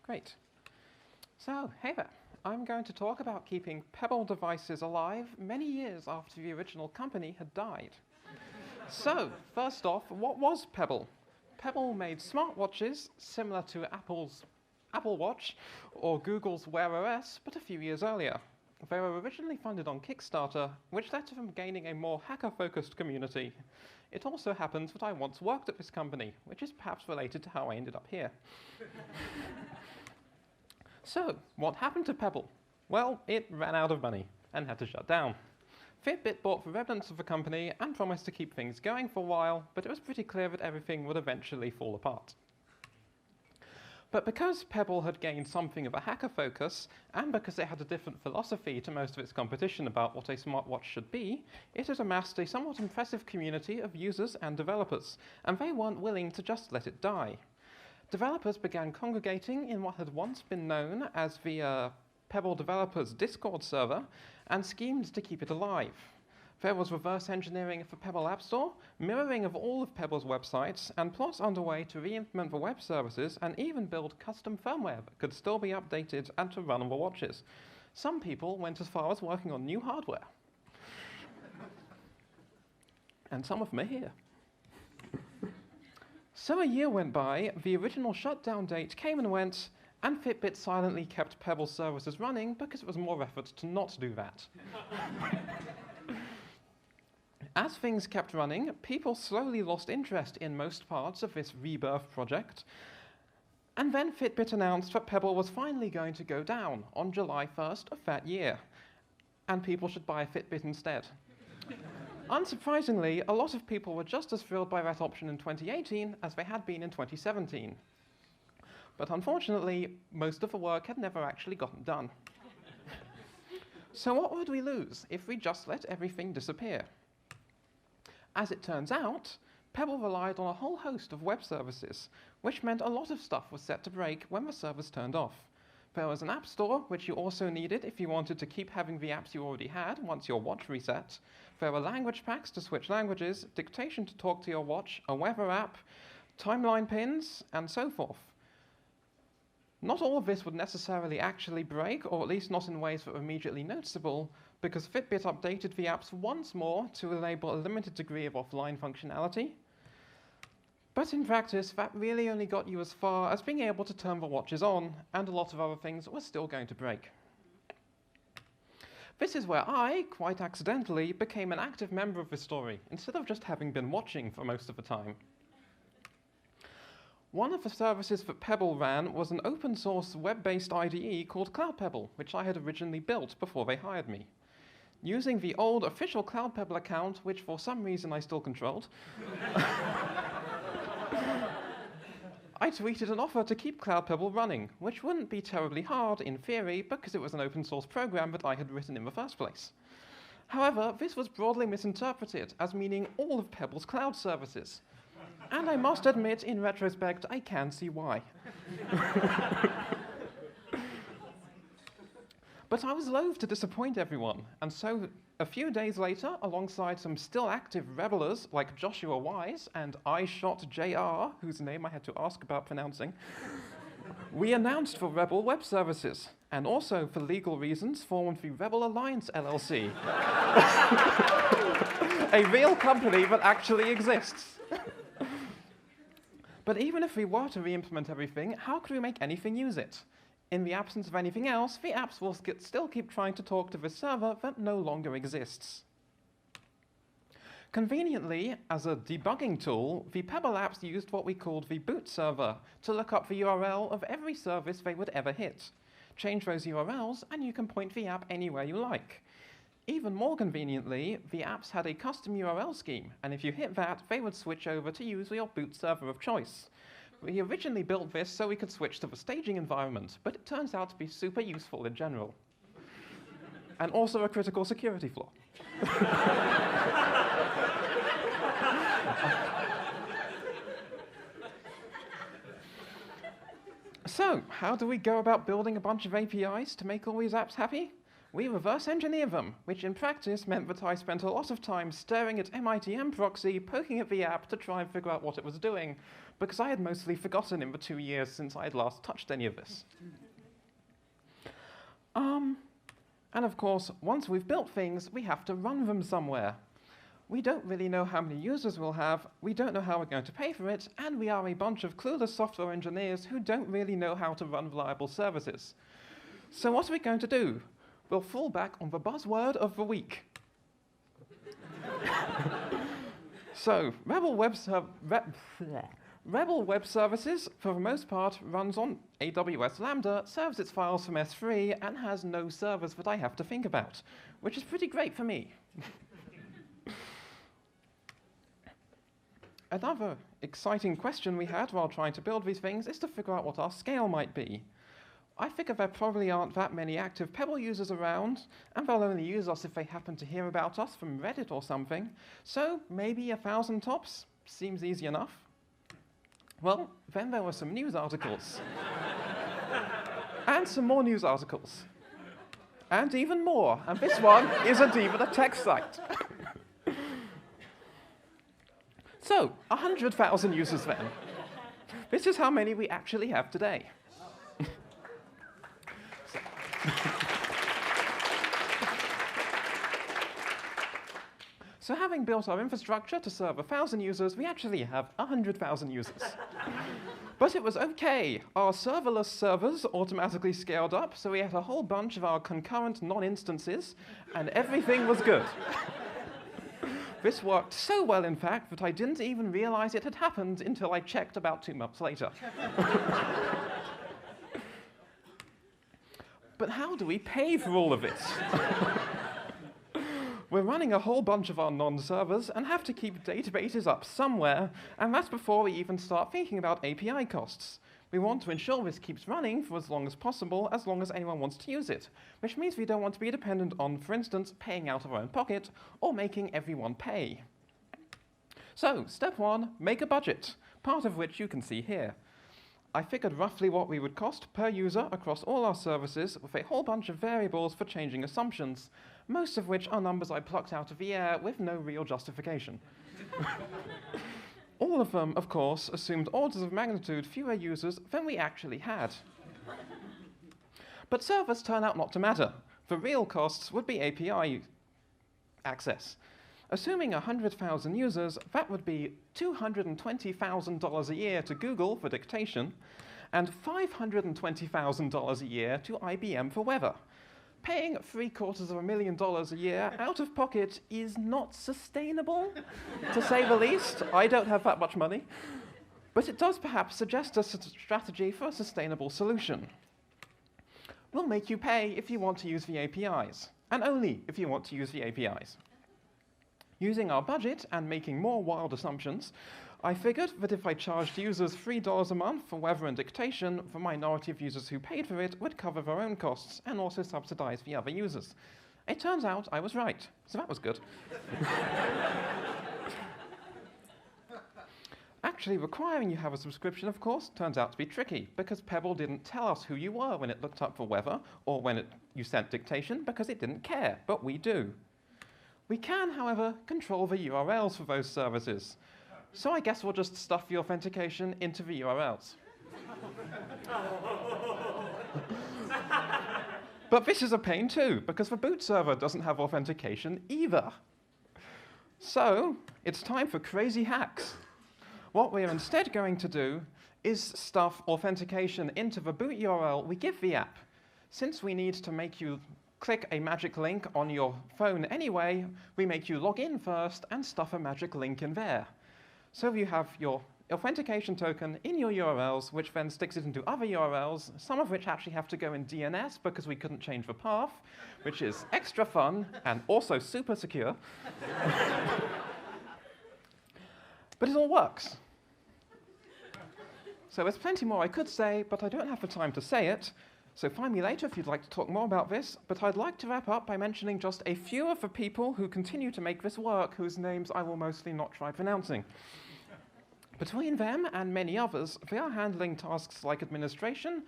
Great. So, hey there. I'm going to talk about keeping Pebble devices alive many years after the original company had died. So, first off, what was Pebble? Pebble made smartwatches similar to Apple's Apple Watch or Google's Wear OS, but a few years earlier. They were originally funded on Kickstarter, which led to them gaining a more hacker-focused community. It also happens that I once worked at this company, which is perhaps related to how I ended up here. So, what happened to Pebble? Well, it ran out of money and had to shut down. Fitbit bought the remnants of the company and promised to keep things going for a while, but it was pretty clear that everything would eventually fall apart. But because Pebble had gained something of a hacker focus, and because it had a different philosophy to most of its competition about what a smartwatch should be, it had amassed a somewhat impressive community of users and developers, and they weren't willing to just let it die. Developers began congregating in what had once been known as the Pebble developers Discord server, and schemed to keep it alive. There was reverse engineering for Pebble App Store, mirroring of all of Pebble's websites, and plots underway to re-implement the web services and even build custom firmware that could still be updated and to run on the watches. Some people went as far as working on new hardware. And some of them are here. So a year went by, the original shutdown date came and went, and Fitbit silently kept Pebble services running because it was more effort to not do that. As things kept running, people slowly lost interest in most parts of this rebirth project, and then Fitbit announced that Pebble was finally going to go down on July 1st of that year, and people should buy a Fitbit instead. Unsurprisingly, a lot of people were just as thrilled by that option in 2018 as they had been in 2017. But unfortunately, most of the work had never actually gotten done. So what would we lose if we just let everything disappear? As it turns out, Pebble relied on a whole host of web services, which meant a lot of stuff was set to break when the servers turned off. There was an app store, which you also needed if you wanted to keep having the apps you already had once your watch reset. There were language packs to switch languages, dictation to talk to your watch, a weather app, timeline pins, and so forth. Not all of this would necessarily actually break, or at least not in ways that were immediately noticeable, because Fitbit updated the apps once more to enable a limited degree of offline functionality. But in practice, that really only got you as far as being able to turn the watches on, and a lot of other things were still going to break. This is where I, quite accidentally, became an active member of this story, instead of just having been watching for most of the time. One of the services that Pebble ran was an open source web-based IDE called CloudPebble, which I had originally built before they hired me. Using the old official CloudPebble account, which for some reason I still controlled, I tweeted an offer to keep CloudPebble running, which wouldn't be terribly hard in theory because it was an open source program that I had written in the first place. However, this was broadly misinterpreted as meaning all of Pebble's cloud services. And I must admit, in retrospect, I can see why. But I was loath to disappoint everyone, and so a few days later, alongside some still active rebellers like Joshua Wise and iShotJR, whose name I had to ask about pronouncing, we announced the Rebel Web Services, and also for legal reasons formed the Rebel Alliance LLC, a real company that actually exists. But even if we were to re-implement everything, how could we make anything use it? In the absence of anything else, the apps will still keep trying to talk to the server that no longer exists. Conveniently, as a debugging tool, the Pebble apps used what we called the boot server to look up the URL of every service they would ever hit. Change those URLs, and you can point the app anywhere you like. Even more conveniently, the apps had a custom URL scheme, and if you hit that, they would switch over to use your boot server of choice. We originally built this so we could switch to the staging environment, but it turns out to be super useful in general. And also a critical security flaw. So, how do we go about building a bunch of APIs to make all these apps happy? we reverse engineer them, which in practice meant that I spent a lot of time staring at MITM proxy, poking at the app to try and figure out what it was doing, because I had mostly forgotten in the 2 years since I had last touched any of this. And of course, once we've built things, we have to run them somewhere. We don't really know how many users we'll have, we don't know how we're going to pay for it, and we are a bunch of clueless software engineers who don't really know how to run reliable services. So what are we going to do? We'll fall back on the buzzword of the week. So, Rebel Web Services, for the most part, runs on AWS Lambda, serves its files from S3, and has no servers that I have to think about, which is pretty great for me. Another exciting question we had while trying to build these things is to figure out what our scale might be. I figure there probably aren't that many active Pebble users around, and they'll only use us if they happen to hear about us from Reddit or something, so maybe 1,000 tops seems easy enough. Well, then there were some news articles. And some more news articles. And even more, and this one isn't even a tech site. So, 100,000 users then. This is how many we actually have today. So having built our infrastructure to serve 1,000 users, we actually have 100,000 users. But it was okay. Our serverless servers automatically scaled up, so we had a whole bunch of our concurrent non-instances, and everything was good. This worked so well, in fact, that I didn't even realize it had happened until I checked about 2 months later. But how do we pay for all of this? We're running a whole bunch of our non-servers and have to keep databases up somewhere, and that's before we even start thinking about API costs. We want to ensure this keeps running for as long as possible, as long as anyone wants to use it, which means we don't want to be dependent on, for instance, paying out of our own pocket or making everyone pay. So, step 1, make a budget, part of which you can see here. I figured roughly what we would cost per user across all our services with a whole bunch of variables for changing assumptions, most of which are numbers I plucked out of the air with no real justification. All of them, of course, assumed orders of magnitude fewer users than we actually had. But servers turn out not to matter. The real costs would be API access. Assuming 100,000 users, that would be $220,000 a year to Google for dictation, and $520,000 a year to IBM for weather. Paying $750,000 a year out of pocket is not sustainable, to say the least. I don't have that much money. But it does perhaps suggest a strategy for a sustainable solution. We'll make you pay if you want to use the APIs, and only if you want to use the APIs. Using our budget and making more wild assumptions, I figured that if I charged users $3 a month for weather and dictation, the minority of users who paid for it would cover their own costs and also subsidize the other users. It turns out I was right, so that was good. Actually, requiring you have a subscription, of course, turns out to be tricky, because Pebble didn't tell us who you were when it looked up for weather, or when you sent dictation, because it didn't care, but we do. We can, however, control the URLs for those services. So I guess we'll just stuff the authentication into the URLs. But this is a pain too, because the boot server doesn't have authentication either. So it's time for crazy hacks. What we're instead going to do is stuff authentication into the boot URL we give the app. Since we need to make you click a magic link on your phone anyway, we make you log in first and stuff a magic link in there. So you have your authentication token in your URLs, which then sticks it into other URLs, some of which actually have to go in DNS because we couldn't change the path, which is extra fun and also super secure. But it all works. So there's plenty more I could say, but I don't have the time to say it. So find me later if you'd like to talk more about this, but I'd like to wrap up by mentioning just a few of the people who continue to make this work, whose names I will mostly not try pronouncing. Between them and many others, they are handling tasks like administration,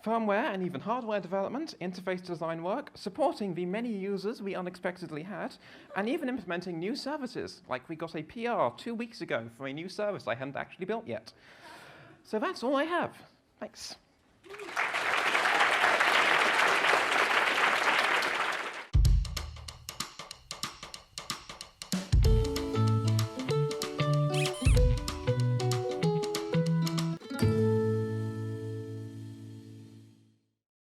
firmware and even hardware development, interface design work, supporting the many users we unexpectedly had, and even implementing new services, like we got a PR 2 weeks ago for a new service I hadn't actually built yet. So that's all I have. Thanks.